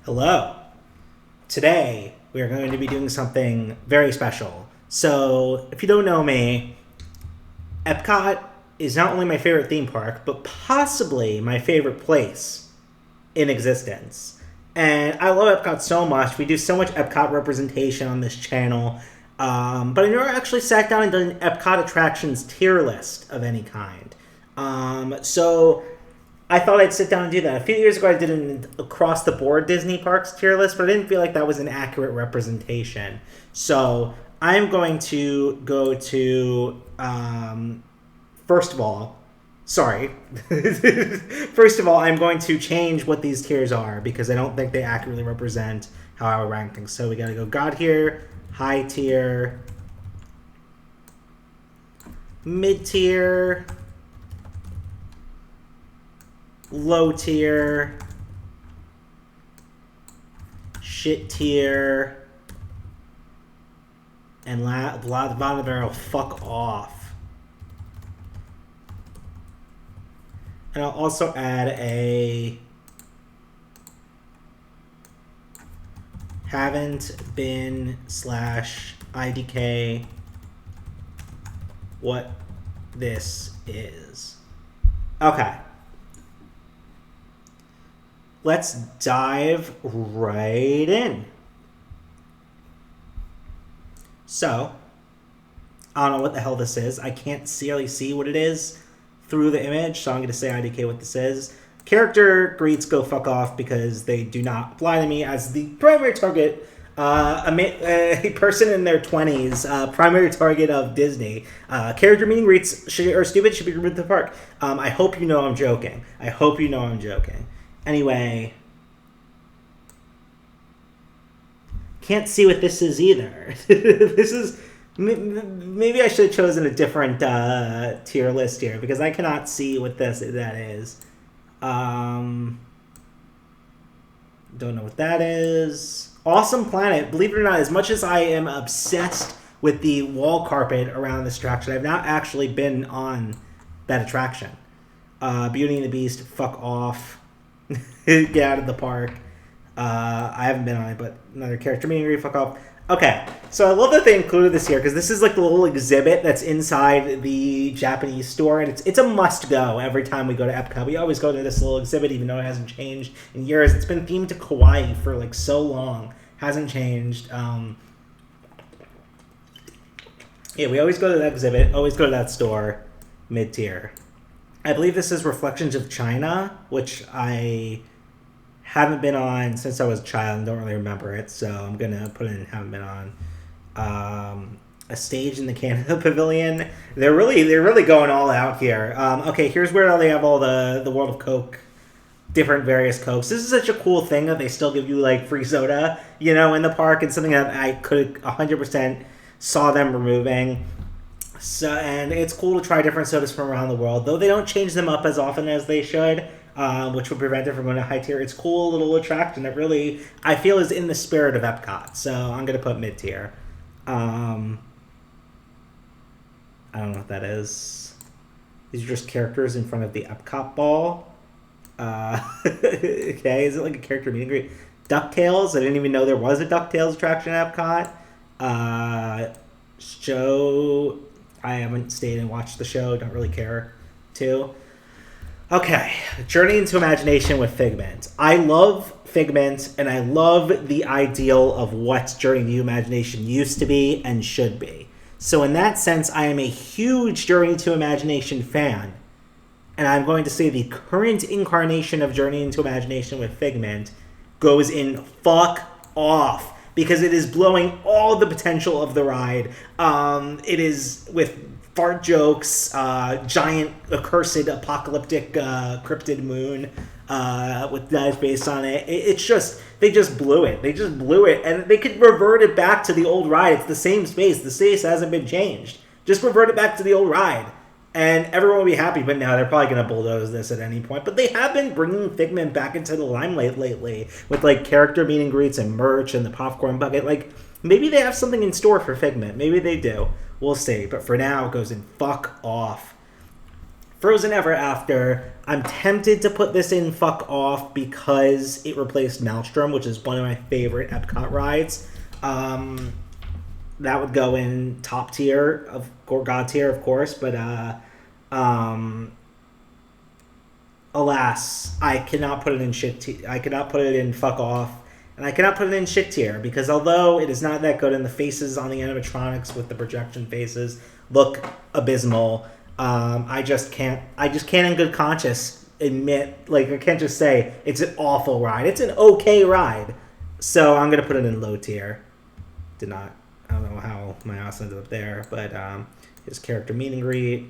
Hello. Today, we are going to be doing something very special. So, if you don't know me, Epcot is not only my favorite theme park, but possibly my favorite place in existence. And I love Epcot so much. We do so much Epcot representation on this channel. But I never actually sat down and done an Epcot attractions tier list of any kind. So I thought I'd sit down and do that. A few years ago, I did an across-the-board Disney parks tier list, but I didn't feel like that was an accurate representation. So I'm going to go to, first of all, I'm going to change what these tiers are because I don't think they accurately represent how I would rank things. So we got to go God tier, high tier, mid tier, low tier, shit tier, and bottom of the barrel, fuck off. And I'll also add a haven't been / IDK what this is. Okay. Let's dive right in. So, I don't know what the hell this is. I can't really see what it is through the image, so I'm going to say IDK what this is. Character greets go fuck off because they do not apply to me as the primary target, a person in their 20s, primary target of Disney. Character meeting greets are stupid, should be removed from the park. I hope you know I'm joking. Anyway, can't see what this is either. This is... Maybe I should have chosen a different tier list here because I cannot see what that is. Don't know what that is. Awesome Planet. Believe it or not, as much as I am obsessed with the wall carpet around this attraction, I've not actually been on that attraction. Beauty and the Beast, fuck off. Get out of the park. I haven't been on it, but another character meeting greet, fuck off. Okay, so I love that they included this here because this is like the little exhibit that's inside the Japanese store, and it's a must-go every time we go to Epcot. We always go to this little exhibit even though it hasn't changed in years. It's been themed to Kauai for like so long. Hasn't changed. Yeah, we always go to that exhibit, always go to that store, mid-tier. I believe this is Reflections of China, which I haven't been on since I was a child and don't really remember it, so I'm going to put in haven't been on. A stage in the Canada Pavilion. They're really going all out here. Okay, here's where they have all the World of Coke, different various Cokes. This is such a cool thing that they still give you like free soda, in the park, and something that I could 100% saw them removing. So, and it's cool to try different sodas from around the world, though they don't change them up as often as they should. Which would prevent it from going to high tier. It's a cool little attraction that really, I feel, is in the spirit of Epcot. So I'm going to put mid-tier. I don't know what that is. These are just characters in front of the Epcot ball. Okay, is it like a character meet and greet? DuckTales. I didn't even know there was a DuckTales attraction at Epcot. Show. I haven't stayed and watched the show. Don't really care to. Okay, Journey into Imagination with Figment. I love Figment, and I love the ideal of what Journey into Imagination used to be and should be. So in that sense, I am a huge Journey into Imagination fan. And I'm going to say the current incarnation of Journey into Imagination with Figment goes in fuck off because it is blowing all the potential of the ride. It is with fart jokes, giant accursed apocalyptic cryptid moon with dive base on it. It's just, they just blew it. And they could revert it back to the old ride. It's the same space. The space hasn't been changed. Just revert it back to the old ride. And everyone will be happy, but now they're probably going to bulldoze this at any point. But they have been bringing Figment back into the limelight lately with like character meet and greets and merch and the popcorn bucket. Like, maybe they have something in store for Figment. Maybe they do. We'll see. But for now, it goes in fuck off. Frozen Ever After. I'm tempted to put this in Fuck Off because it replaced Maelstrom, which is one of my favorite Epcot rides. That would go in top tier, or God tier, of course, but alas, I cannot put it in I cannot put it in Fuck Off, and I cannot put it in shit tier because although it is not that good, and the faces on the animatronics with the projection faces look abysmal, I just can't in good conscience admit, like, I can't just say it's an awful ride. It's an okay ride, so I'm gonna put it in low tier. I don't know how my house ended up there, but his character meet and greet.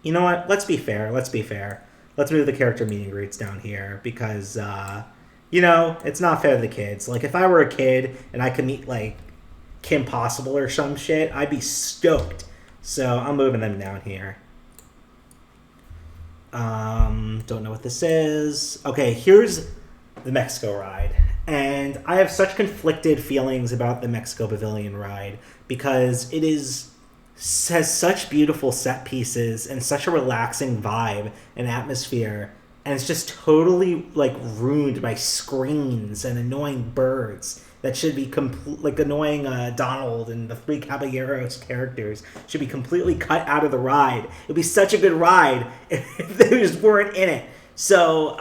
You know what? Let's be fair. Let's move the character meet and greets down here because, it's not fair to the kids. Like, if I were a kid and I could meet, like, Kim Possible or some shit, I'd be stoked. So I'm moving them down here. Don't know what this is. Okay, here's the Mexico ride. And I have such conflicted feelings about the Mexico Pavilion ride because it has such beautiful set pieces and such a relaxing vibe and atmosphere, and it's just totally like ruined by screens and annoying birds that should be like annoying Donald and the three Caballeros characters should be completely cut out of the ride. It would be such a good ride if they just weren't in it. So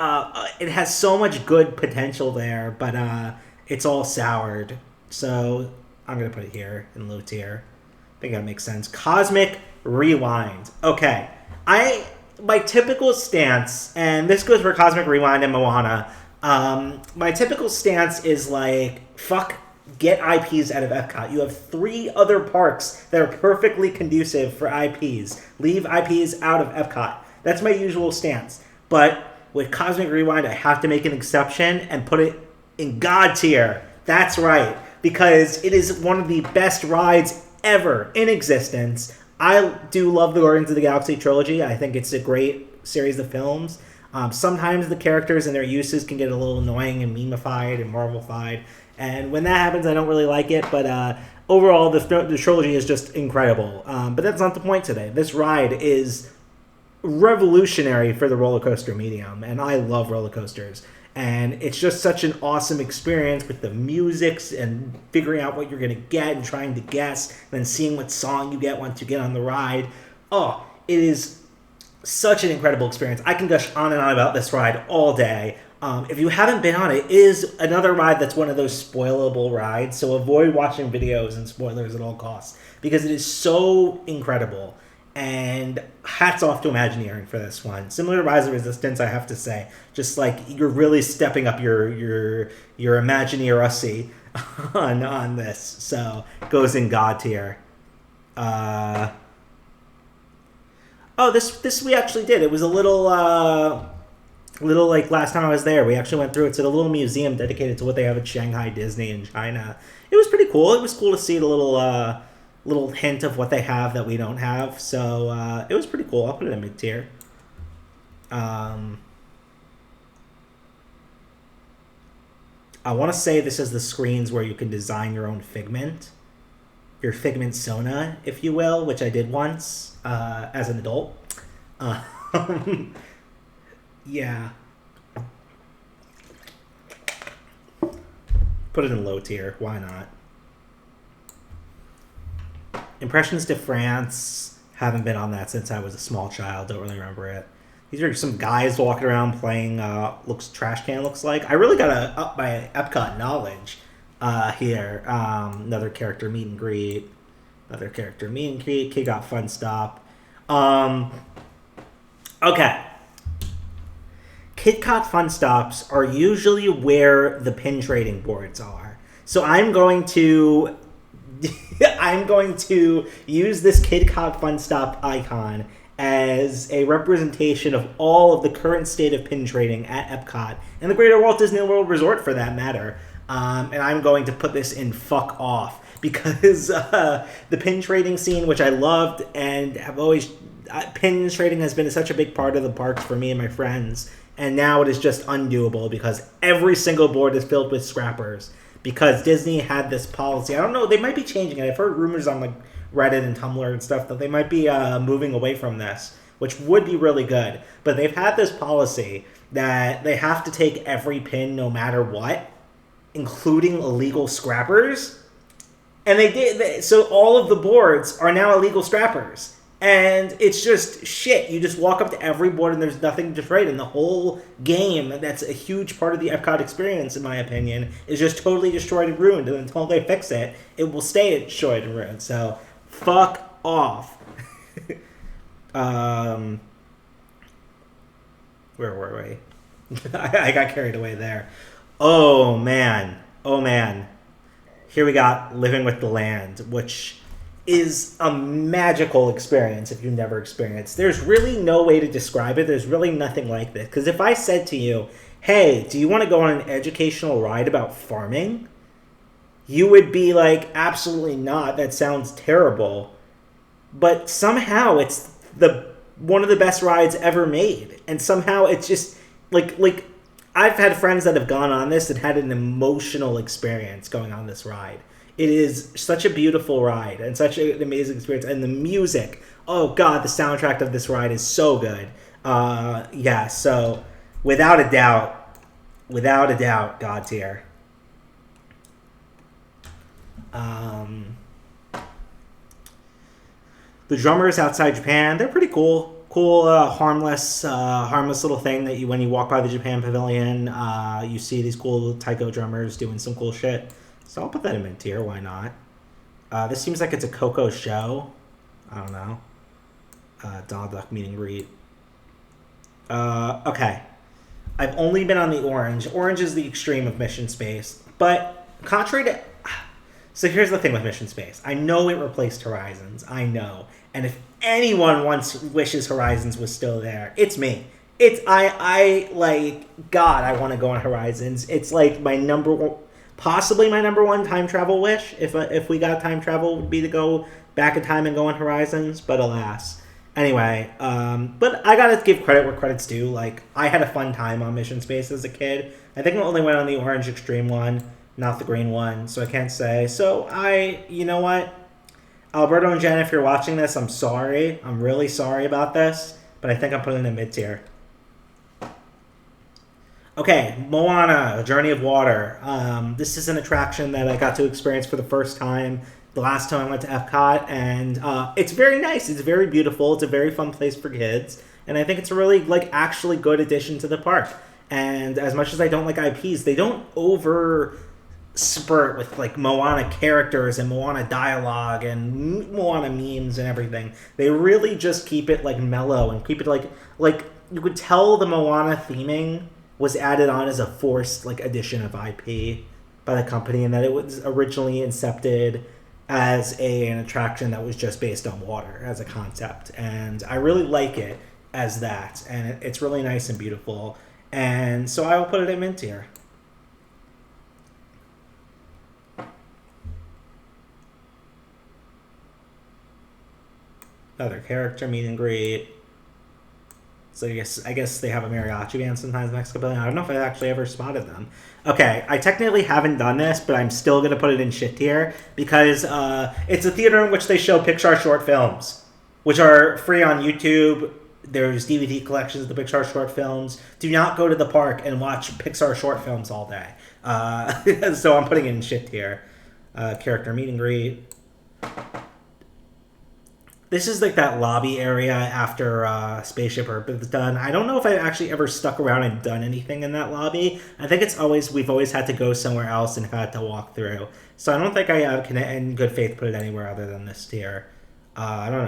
it has so much good potential there, but it's all soured. So I'm going to put it here in low tier. I think that makes sense. Cosmic Rewind. Okay. My typical stance, and this goes for Cosmic Rewind and Moana, my typical stance is like, fuck, get IPs out of Epcot. You have 3 other parks that are perfectly conducive for IPs. Leave IPs out of Epcot. That's my usual stance. But with Cosmic Rewind, I have to make an exception and put it in God tier. That's right. Because it is one of the best rides ever in existence. I do love the Guardians of the Galaxy trilogy. I think it's a great series of films. Sometimes the characters and their uses can get a little annoying and memeified and Marvelified. And when that happens, I don't really like it. But overall, the trilogy is just incredible. But that's not the point today. This ride is revolutionary for the roller coaster medium, and I love roller coasters, and it's just such an awesome experience with the musics and figuring out what you're going to get and trying to guess and then seeing what song you get once you get on the ride. It is such an incredible experience. I can gush on and on about this ride all day. If you haven't been on it, it is another ride that's one of those spoilable rides, so avoid watching videos and spoilers at all costs because it is so incredible. And hats off to Imagineering for this one. Similar to Rise of Resistance, I have to say. Just like you're really stepping up your Imagineer-ussy on this. So it goes in God tier. This we actually did. It was a little like last time I was there. We actually went through it. It's at a little museum dedicated to what they have at Shanghai Disney in China. It was pretty cool. It was cool to see the little hint of what they have that we don't have. So it was pretty cool. I'll put it in mid-tier. I want to say this is the screens where you can design your own figment. Your Figment Sona, if you will, which I did once as an adult. Yeah. Put it in low tier. Why not? Impressions de France. Haven't been on that since I was a small child. Don't really remember it. These are some guys walking around playing trash can looks like. I really gotta up my Epcot knowledge here. Another character meet and greet. Kid Got Fun Stop. Okay. Kit Kat Fun Stops are usually where the pin trading boards are. So I'm going to use this Kit Kat Fun Stop icon as a representation of all of the current state of pin trading at Epcot and the greater Walt Disney World Resort for that matter. And I'm going to put this in fuck off because the pin trading scene, which I loved and have always... pin trading has been such a big part of the parks for me and my friends. And now it is just undoable because every single board is filled with scrappers. Because Disney had this policy. I don't know, they might be changing it. I've heard rumors on like Reddit and Tumblr and stuff that they might be moving away from this, which would be really good. But they've had this policy that they have to take every pin no matter what, including illegal scrappers. And they did. So all of the boards are now illegal scrappers. And it's just shit. You just walk up to every board and there's nothing to trade. And the whole game, that's a huge part of the Epcot experience, in my opinion, is just totally destroyed and ruined. And until they fix it, it will stay destroyed and ruined. So, fuck off. Where were we? I got carried away there. Oh, man. Here we got Living with the Land, which is a magical experience if you've never experienced. There's really no way to describe it. There's really nothing like this. Because if I said to you, hey, do you want to go on an educational ride about farming? You would be like, absolutely not. That sounds terrible. But somehow it's one of the best rides ever made. And somehow it's just like I've had friends that have gone on this and had an emotional experience going on this ride. It is such a beautiful ride and such an amazing experience. And the music, oh God, the soundtrack of this ride is so good. Yeah, so without a doubt, God tier. The drummers outside Japan, they're pretty cool. Harmless little thing that when you walk by the Japan Pavilion, you see these cool taiko drummers doing some cool shit. So I'll put that in mid-tier, why not? This seems like it's a Coco show. I don't know. Donald Duck meet and greet. Okay. I've only been on the Orange. Orange is the extreme of Mission Space. But contrary to... So here's the thing with Mission Space. I know it replaced Horizons. I know. And if anyone wishes Horizons was still there, it's me. I like, God, I want to go on Horizons. It's like possibly my number one time travel wish, if we got time travel, would be to go back in time and go on Horizons, but alas. Anyway, but I gotta give credit where credit's due. Like, I had a fun time on Mission Space as a kid. I think I only went on the Orange Extreme one, not the green one, so I can't say. So you know what? Alberto and Jen, if you're watching this, I'm sorry. I'm really sorry about this, but I think I'm putting it in mid-tier. Okay, Moana, Journey of Water. This is an attraction that I got to experience for the first time the last time I went to Epcot, and it's very nice. It's very beautiful. It's a very fun place for kids, and I think it's a really, actually good addition to the park. And as much as I don't like IPs, they don't spurt with, Moana characters and Moana dialogue and Moana memes and everything. They really just keep it, mellow and keep it, you could tell the Moana theming was added on as a forced addition of IP by the company, and that it was originally incepted as an attraction that was just based on water as a concept. And I really like it as that, and it's really nice and beautiful. And so I will put it in mid-tier. Another character meet and greet. So I guess they have a mariachi band sometimes in Mexico Pavilion. I don't know if I actually ever spotted them. Okay, I technically haven't done this, but I'm still going to put it in shit tier because it's a theater in which they show Pixar short films, which are free on YouTube. There's DVD collections of the Pixar short films. Do not go to the park and watch Pixar short films all day. So I'm putting it in shit tier. Character meet and greet. This is that lobby area after Spaceship Earth is done. I don't know if I've actually ever stuck around and done anything in that lobby. I think we've always had to go somewhere else and had to walk through. So I don't think I can in good faith put it anywhere other than this tier. I don't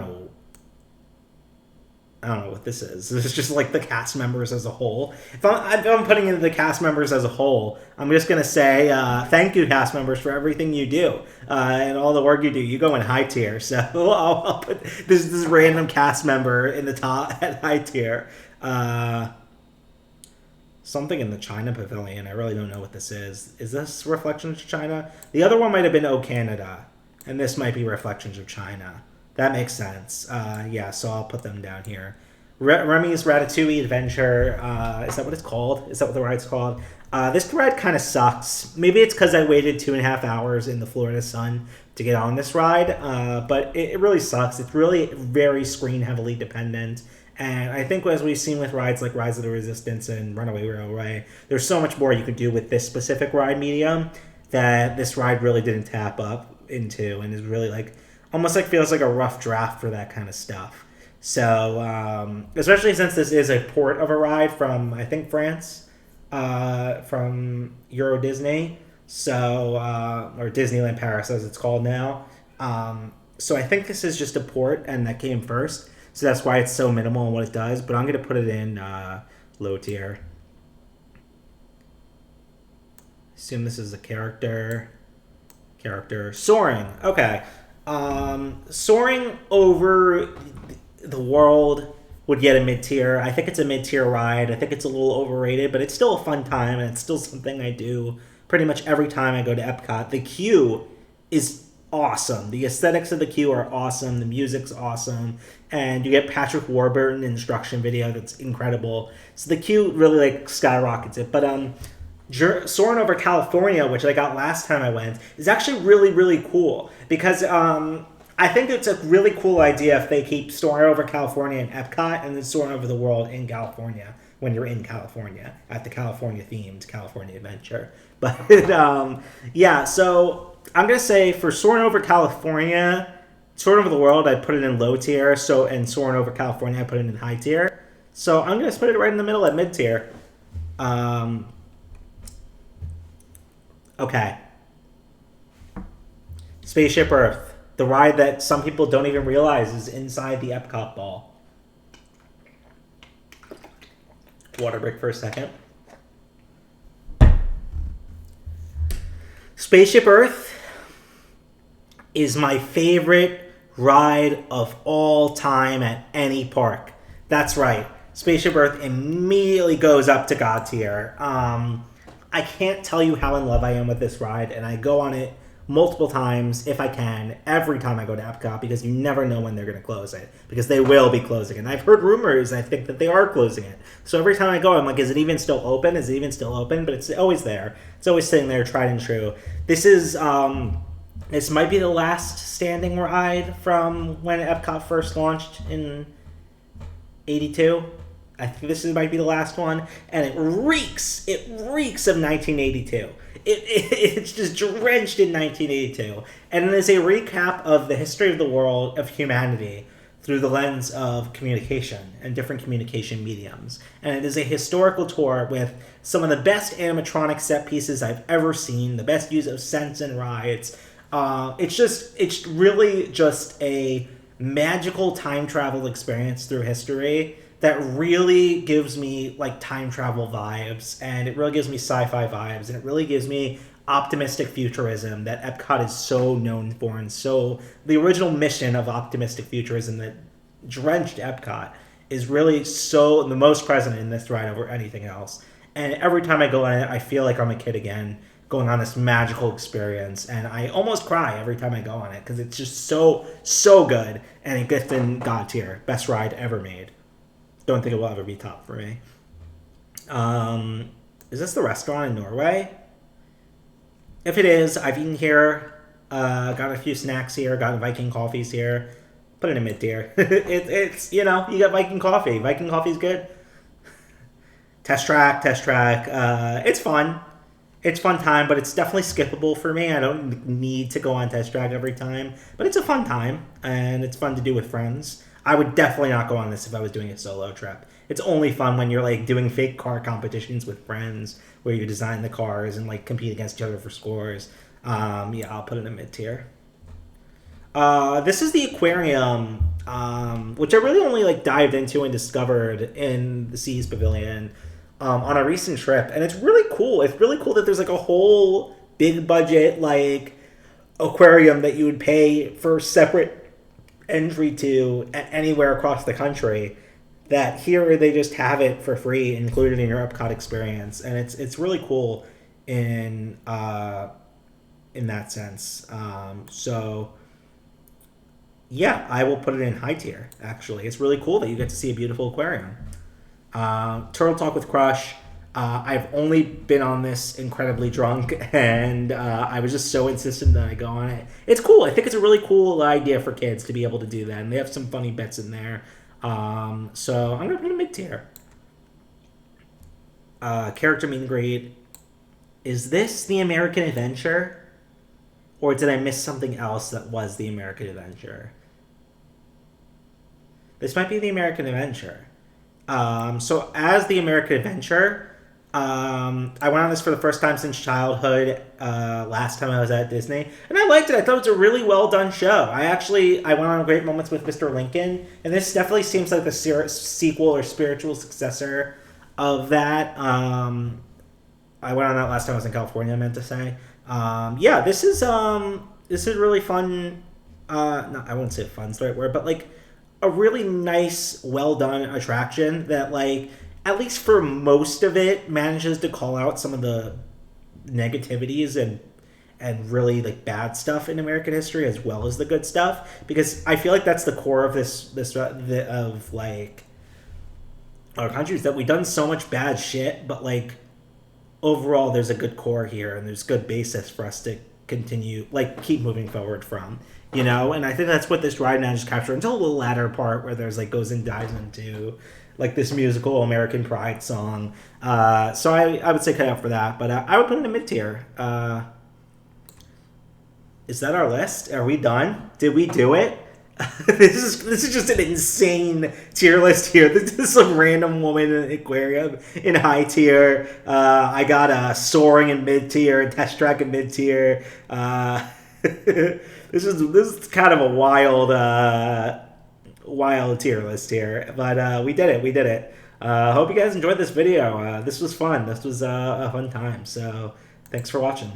know what this is. This is just the cast members as a whole. If I'm putting in the cast members as a whole, I'm just going to say thank you, cast members, for everything you do and all the work you do. You go in high tier. So I'll put this random cast member in the top at high tier. Something in the China Pavilion. I really don't know what this is. Is this Reflections of China? The other one might have been Oh Canada, and this might be Reflections of China. That makes sense. Yeah, so I'll put them down here. Remy's Ratatouille Adventure. Is that what it's called? Is that what the ride's called? This ride kind of sucks. Maybe it's because I waited 2.5 hours in the Florida sun to get on this ride, but it really sucks. It's really very screen heavily dependent. And I think as we've seen with rides like Rise of the Resistance and Runaway Railway, there's so much more you could do with this specific ride medium that this ride really didn't tap up into, and is really like almost like feels like a rough draft for that kind of stuff. So especially since this is a port of a ride from I think France, from Euro Disney, so or Disneyland Paris as it's called now. So I think this is just a port, and that came first. So that's why it's so minimal in what it does. But I'm gonna put it in low tier. Assume this is a character. Soaring. Okay. Soaring over the world would get a mid-tier. I think it's a mid-tier ride. I think it's a little overrated, but it's still a fun time, and it's still something I do pretty much every time I go to Epcot. The queue is awesome. The aesthetics of the queue are awesome. The music's awesome. And you get Patrick Warburton instruction video that's incredible. So the queue really like skyrockets it. But Soaring over California, which I got last time I went, is actually really, really cool. Because I think it's a really cool idea if they keep Soaring over California in Epcot and then Soaring over the world in California when you're in California at the California-themed California Adventure. But yeah, so I'm going to say for Soaring over California, Soaring over the world, I put it in low tier. And Soaring over California, I put it in high tier. So I'm going to put it right in the middle at mid tier. Okay. Spaceship Earth. The ride that some people don't even realize is inside the Epcot ball. Water break for a second. Spaceship Earth is my favorite ride of all time at any park. That's right. Spaceship Earth immediately goes up to God tier. I can't tell you how in love I am with this ride, and I go on it multiple times if I can, every time I go to Epcot, because you never know when they're going to close it, because they will be closing it. And I've heard rumors, I think, that they are closing it. So every time I go, I'm like, is it even still open? Is it even still open? But it's always there. It's always sitting there, tried and true. This is, this might be the last standing ride from when Epcot first launched in 82. I think this might be the last one, and it reeks of 1982. It's just drenched in 1982, and it is a recap of the history of the world, of humanity, through the lens of communication and different communication mediums. And it is a historical tour with some of the best animatronic set pieces I've ever seen, the best use of scents and rides. It's really just a magical time travel experience through history that really gives me like time travel vibes, and it really gives me sci-fi vibes, and it really gives me optimistic futurism that Epcot is so known for. And so the original mission of optimistic futurism that drenched Epcot is really so the most present in this ride over anything else. And every time I go on it, I feel like I'm a kid again, going on this magical experience, and I almost cry every time I go on it because it's just so good, and it gets in God tier, best ride ever made. Don't think it will ever be top for me. Is this the restaurant in Norway? If it is, I've eaten here, got a few snacks here, got Viking coffees here. Put it in mid tier. It's you got Viking coffee. Viking coffee's good. Test track. It's fun. It's fun time, but it's definitely skippable for me. I don't need to go on Test Track every time, but it's a fun time, and it's fun to do with friends. I would definitely not go on this if I was doing a solo trip. It's only fun when you're like doing fake car competitions with friends where you design the cars and like compete against each other for scores. Yeah, I'll put it in mid tier. This is the aquarium, which I really only like dived into and discovered in the Seas Pavilion on a recent trip, and it's really cool. It's really cool that there's like a whole big budget like aquarium that you would pay for separate entry to anywhere across the country, that here they just have it for free included in your Epcot experience, and it's really cool in that sense. So Yeah, I will put it in high tier. Actually, it's really cool that you get to see a beautiful aquarium. Turtle Talk with Crush. I've only been on this incredibly drunk, and I was just so insistent that I go on it. It's cool. I think it's a really cool idea for kids to be able to do that, and they have some funny bits in there. So I'm gonna put a mid tier. Character meet and greet. Is this the American Adventure, or did I miss something else that was the American Adventure? This might be the American Adventure. So as the American Adventure, I went on this for the first time since childhood. Last time I was at Disney, and I liked it. I thought it was a really well done show. I went on great moments with Mr. Lincoln, and this definitely seems like the sequel or spiritual successor of that. I went on that last time I was in California. I meant to say, yeah, this is really fun. No, I wouldn't say fun's the right word, but like a really nice, well done attraction that, like, at least for most of it, manages to call out some of the negativities and really like bad stuff in American history as well as the good stuff, because I feel like that's the core of of like our country, is that we've done so much bad shit, but like overall there's a good core here and there's good basis for us to continue, like, keep moving forward from, and I think that's what this ride manages to capture until the latter part where there's like goes and dives into like this musical American Pride song. So I would say cut out for that, but I would put it in mid tier. Is that our list? Are we done? Did we do it? This is just an insane tier list here. This is some random woman in an aquarium in high tier. I got soaring in mid tier and test track in mid tier. This is kind of a wild tier list here, but we did it. Hope you guys enjoyed this video. This was fun. This was a fun time. So thanks for watching.